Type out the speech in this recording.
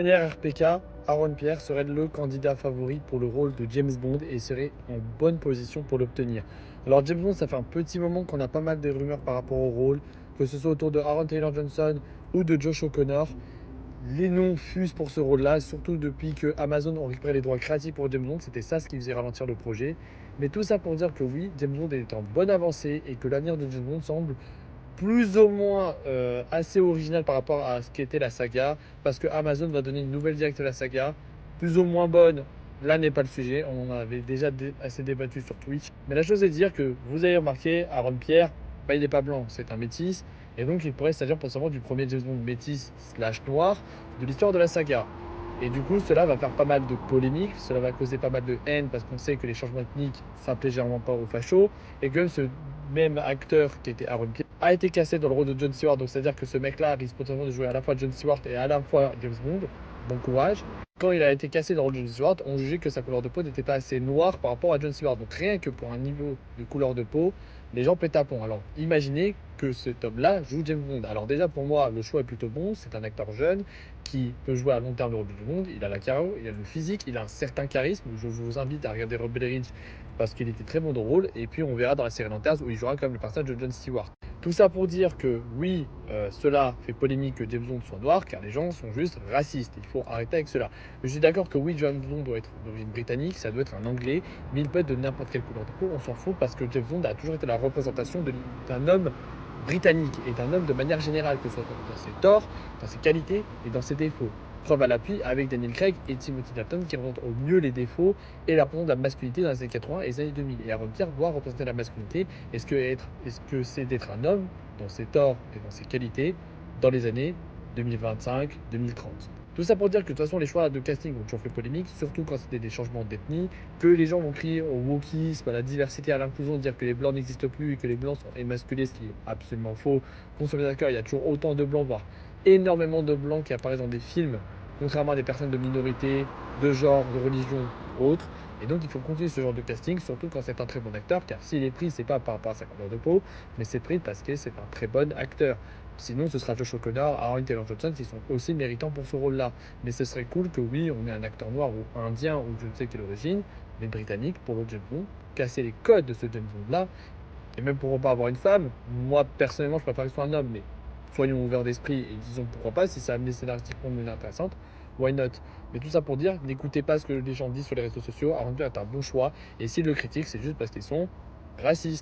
Dernière RPK, Aaron Pierre serait le candidat favori pour le rôle de James Bond et serait en bonne position pour l'obtenir. Alors James Bond, ça fait un petit moment qu'on a pas mal de rumeurs par rapport au rôle, que ce soit autour de Aaron Taylor Johnson ou de Josh O'Connor. Les noms fusent pour ce rôle-là, surtout depuis que Amazon ont récupéré les droits créatifs pour James Bond. C'était ça ce qui faisait ralentir le projet. Mais tout ça pour dire que oui, James Bond est en bonne avancée et que l'avenir de James Bond semble plus ou moins assez original par rapport à ce qu'était la saga, parce que Amazon va donner une nouvelle direction à la saga, plus ou moins bonne. Là n'est pas le sujet, on en avait déjà assez débattu sur Twitch. Mais la chose est de dire que vous avez remarqué, Aaron Pierre, bah, il n'est pas blanc, c'est un métis, et donc il pourrait s'agir potentiellement du premier James Bond métis slash noir de l'histoire de la saga. Et du coup, cela va faire pas mal de polémiques, cela va causer pas mal de haine parce qu'on sait que les changements ethniques, ça plaît généralement pas aux fachos, et que ce même acteur qui était Aaron Pierre a été cassé dans le rôle de John Stewart. Donc c'est-à-dire que ce mec-là risque potentiellement de jouer à la fois John Stewart et à la fois James Bond. Bon courage. Quand il a été cassé dans le rôle de John Stewart, on jugeait que sa couleur de peau n'était pas assez noire par rapport à John Stewart. Donc rien que pour un niveau de couleur de peau, les gens pètent à pont. Alors imaginez que cet homme-là joue James Bond. Alors déjà pour moi, le choix est plutôt bon. C'est un acteur jeune qui peut jouer à long terme le rôle de James Bond. Il a la carrure, il a le physique, il a un certain charisme. Je vous invite à regarder Rebel Ridge parce qu'il était très bon dans le rôle. Et puis on verra dans la série Lanterns où il jouera comme le personnage de John Stewart. Tout ça pour dire que oui, cela fait polémique que James Bond soit noir, car les gens sont juste racistes. Il faut arrêter avec cela. Je suis d'accord que oui, James Bond doit être d'origine britannique, ça doit être un anglais, mais il peut être de n'importe quelle couleur de peau, on s'en fout, parce que James Bond a toujours été la représentation d'un homme britannique et d'un homme de manière générale, que ce soit dans ses torts, dans ses qualités et dans ses défauts. Preuve à l'appui avec Daniel Craig et Timothy Dalton qui représentent au mieux les défauts et la représentation de la masculinité dans les années 80 et les années 2000. Et Aaron Pierre doit représenter la masculinité. Est-ce que c'est d'être un homme dans ses torts et dans ses qualités dans les années 2025-2030? Tout ça pour dire que de toute façon, les choix de casting ont toujours fait polémique, surtout quand c'était des changements d'ethnie, que les gens vont crier au wokisme, à la diversité, à l'inclusion, dire que les blancs n'existent plus et que les blancs sont émasculés, ce qui est absolument faux. Qu'on soit bien d'accord, il y a toujours autant de blancs, voire énormément de blancs qui apparaissent dans des films, contrairement à des personnes de minorité, de genre, de religion ou autres. Et donc il faut continuer ce genre de casting, surtout quand c'est un très bon acteur, car s'il est pris, c'est pas par rapport à sa couleur de peau, mais c'est pris parce que c'est un très bon acteur. Sinon, ce sera Josh O'Connor, Aaron Taylor Johnson, qui sont aussi méritants pour ce rôle-là. Mais ce serait cool que oui, on ait un acteur noir ou indien ou je ne sais quelle origine, mais britannique pour le James Bond, casser les codes de ce James Bond-là, et même pour pas avoir une femme. Moi, personnellement, je préfère que ce soit un homme, mais soyons ouverts d'esprit et disons pourquoi pas, si ça amené scénaristiquement de manière intéressante, why not? Mais tout ça pour dire, n'écoutez pas ce que les gens disent sur les réseaux sociaux, Aaron Pierre est un bon choix, et s'ils le critiquent, c'est juste parce qu'ils sont racistes.